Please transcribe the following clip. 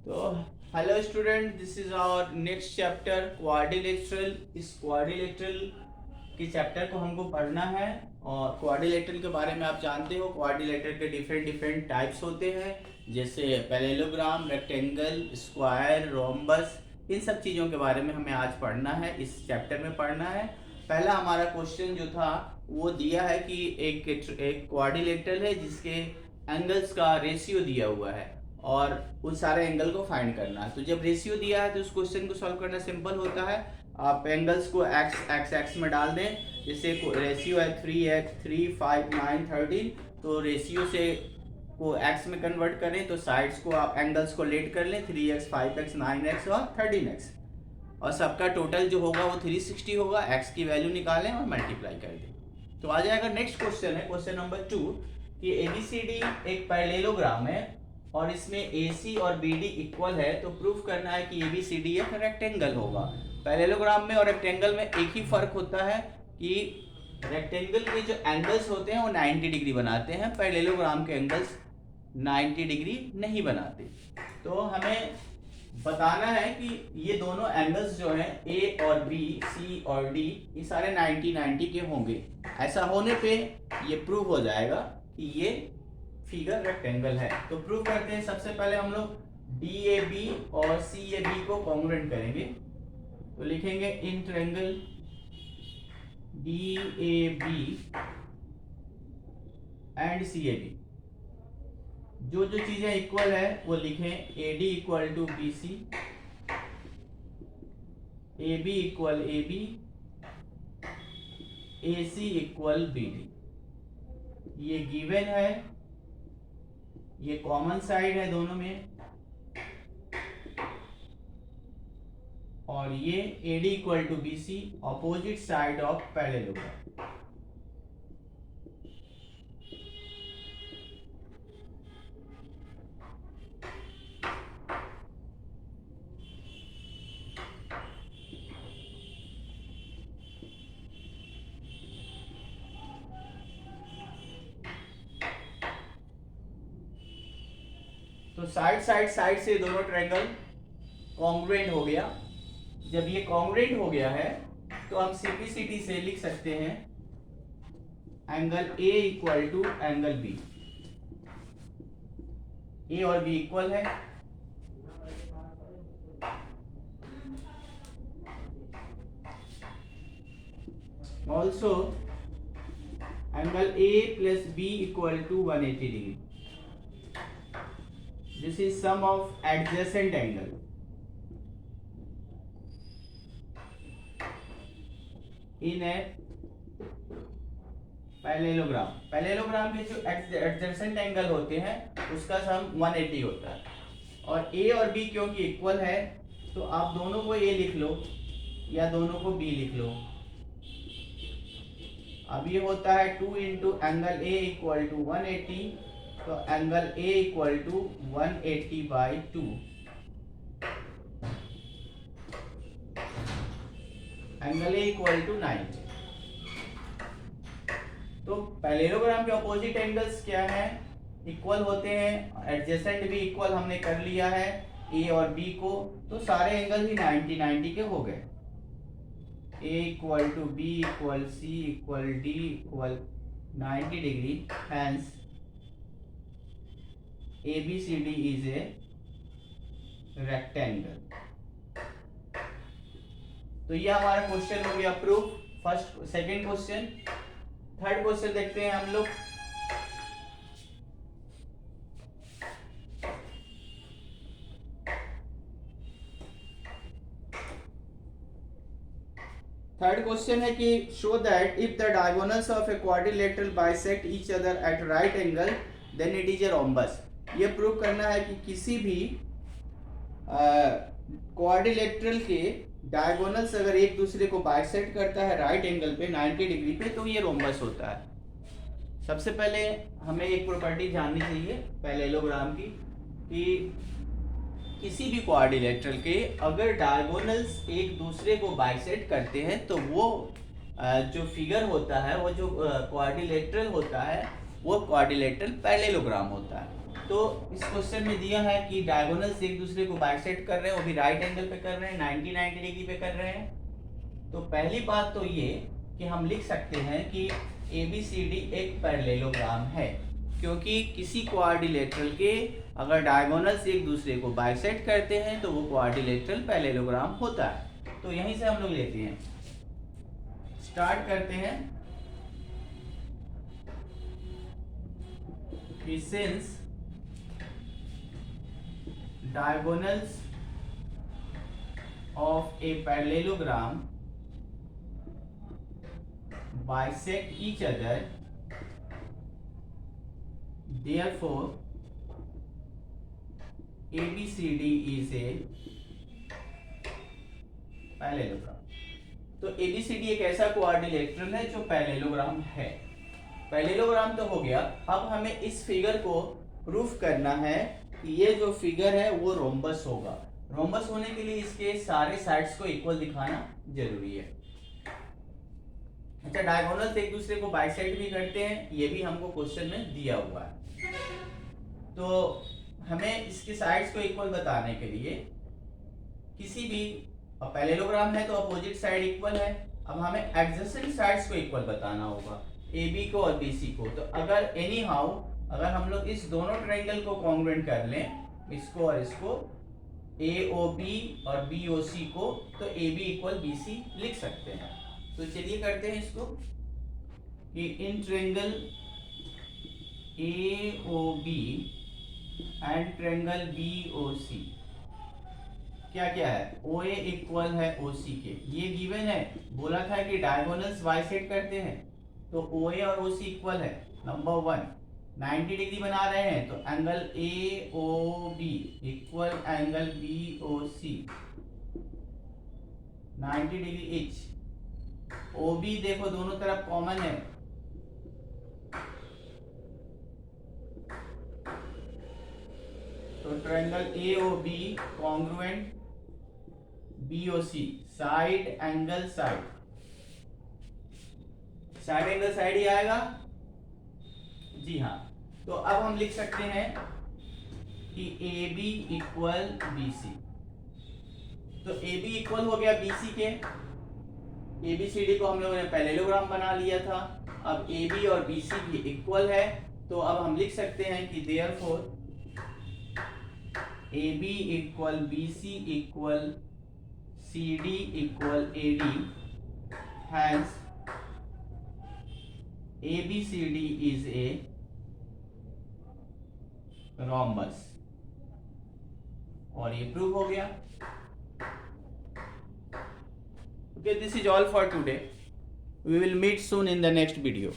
तो hello student, this is our next chapter quadrilateral. इस quadrilateral के चैप्टर को हमको पढ़ना है। और क्वाड्रिलेटरल के बारे में आप जानते हो, क्वाड्रिलेटरल के डिफरेंट डिफरेंट टाइप्स होते हैं, जैसे पैरेललोग्राम, रेक्टेंगल, स्क्वायर, रोम्बस। इन सब चीज़ों के बारे में हमें आज पढ़ना है, इस चैप्टर में पढ़ना है। पहला हमारा क्वेश्चन जो था वो दिया है कि एक क्वाड्रिलेटरल है जिसके एंगल्स का रेशियो दिया हुआ है और उन सारे एंगल को फाइंड करना है। तो जब रेशियो दिया है तो उस क्वेश्चन को सॉल्व करना सिंपल होता है। आप एंगल्स को एक्स एक्स एक्स में डाल दें। जैसे रेशियो है 3x 3 5 9 13, तो रेशियो से को एक्स में कन्वर्ट करें तो साइड्स को आप एंगल्स को लेट कर लें 3x 5x 9x और 13x, और सबका टोटल जो होगा वो 360 होगा। एक्स की वैल्यू निकालें और मल्टीप्लाई कर दें। तो आ जाएगा नेक्स्ट क्वेश्चन है क्वेश्चन नंबर 2 कि ABCD एक पैरेललोग्राम है और इसमें AC और BD इक्वल है, तो प्रूफ करना है कि ABCD एक रेक्टेंगल होगा। पैरेललोग्राम में और रेक्टेंगल में एक ही फर्क होता है कि रेक्टेंगल के जो एंगल्स होते हैं वो 90 डिग्री बनाते हैं, पैरेललोग्राम के एंगल्स 90 डिग्री नहीं बनाते। तो हमें बताना है कि ये दोनों एंगल्स जो हैं A और B, C और D, ये सारे 90 के होंगे। ऐसा होने पे ये प्रूव हो जाएगा कि ये फिगर रेक्टेंगल है। तो प्रूव करते हैं। सबसे पहले हम लोग DAB और CAB को कॉन्ग्रुएंट करेंगे। तो लिखेंगे in triangle DAB and CAB, जो जो चीजें इक्वल है वो लिखें। AD equal to BC, AB equal AB, AC equal BD। ये गिवन है, ये कॉमन साइड है दोनों में, और ये AD equal to BC opposite side of parallelogram. तो साइड से दोनों ट्रायंगल कॉन्ग्रुएंट हो गया। जब ये कॉन्ग्रुएंट हो गया है तो हम सिंपलिसिटी से लिख सकते हैं angle A equal to angle B। A और B इक्वल है, also angle A plus B equal to 180 degree. This is sum of adjacent angle. In a parallelogram. Parallelogram के जो एडजेसेंट एंगल होते हैं उसका सम 180 होता है। और A और B क्योंकि इक्वल है तो आप दोनों को A लिख लो या दोनों को B लिख लो। अब ये होता है 2 into angle A equal to 180, तो angle A equal to 180 by 2। Angle A equal to 90। तो पैरेललोग्राम के ऑपोजिट एंगल्स क्या है? इक्वल होते हैं। एडजेसेंट भी इक्वल हमने कर लिया है A और B को, तो सारे एंगल ही 90 के हो गए। A equal to B equal C equal D equal 90 degree, hence ABCD is a rectangle। तो ये हमारा क्वेश्चन हो गया proof, first second question. Third question देखते हैं हम लोग। थर्ड क्वेश्चन है कि show that if the diagonals of a quadrilateral bisect each other at right angle then it is a rhombus. ये प्रूव करना है कि किसी भी क्वाड्रिलेटरल के डायगोनल्स अगर एक दूसरे को बाइसेक्ट करता है राइट एंगल पे 90 डिग्री पे, तो ये रोम्बस होता है। सबसे पहले हमें एक प्रॉपर्टी जाननी चाहिए पैरेललोग्राम की कि किसी भी क्वाड्रिलेटरल के अगर डायगोनल्स एक दूसरे को बाइसेक्ट करते हैं तो वो जो फिगर होता है, वो जो क्वाड्रिलेटरल होता है, वो क्वाड्रिलेटरल पैरेललोग्राम होता है। तो इस क्वेश्चन में दिया है कि डायगोनल्स एक दूसरे को बाइसेक्ट कर रहे हैं, वो भी राइट एंगल पे कर रहे हैं, 90 डिग्री पे कर रहे हैं। तो पहली बात तो ये कि हम लिख सकते हैं कि ABCD एक पैरेललोग्राम है, क्योंकि किसी क्वाड्रिलेटरल के अगर डायगोनल्स एक दूसरे को बाइसेक्ट करते हैं तो वो क्वाड्रिलेटरल पैरेललोग्राम होता है। तो यहीं से हम लोग लेते हैं, स्टार्ट करते हैं कि since diagonals of a parallelogram bisect each other, therefore ABCD is a parallelogram। तो ABCD एक ऐसा क्वाड्रिलेटरल है जो पैरेललोग्राम है। पैरेललोग्राम तो हो गया, अब हमें इस फिगर को प्रूफ करना है कि ये जो फिगर है वो रोम्बस होगा। रोम्बस होने के लिए इसके सारे साइड्स को इक्वल दिखाना जरूरी है। अच्छा, डायगोनल्स एक दूसरे को बाइसेक्ट भी करते हैं, ये भी हमको क्वेश्चन में दिया हुआ है। तो हमें इसके साइड्स को इक्वल बताने के लिए किसी भी पैरेललोग्राम है तो अपोजिट साइड इक्वल है, अब हमें एडजेसेंट साइड्स को इक्वल बताना होगा, AB को और BC को। तो अगर एनी हाउ अगर हम लोग इस दोनों ट्रायंगल को कॉन्ग्रुएंट कर लें, इसको और इसको, AOB और BOC को, तो AB इक्वल BC लिख सकते हैं। तो चलिए करते हैं इसको कि in triangle AOB and triangle BOC क्या क्या है, OA इक्वल है OC के, ये गिवन है। बोला था कि डायगोनल्स बाइसेक्ट करते हैं, तो OA और OC इक्वल है। नंबर 1, 90 डिग्री बना रहे हैं तो angle AOB equal angle BOC 90 degree each. OB देखो दोनों तरफ कॉमन है, तो triangle AOB congruent BOC, side angle side, side angle side ही आएगा जी हाँ। तो अब हम लिख सकते हैं कि AB इक्वल BC, तो AB इक्वल हो गया BC के। ABCD को हम लोगों ने पैरेललोग्राम बना लिया था, अब AB और BC भी इक्वल है, तो अब हम लिख सकते हैं कि therefore AB equal BC equal CD equal AD, hence ABCD is a rhombus, और ये प्रूव हो गया। Okay, this is all for today. We will meet soon in the next video.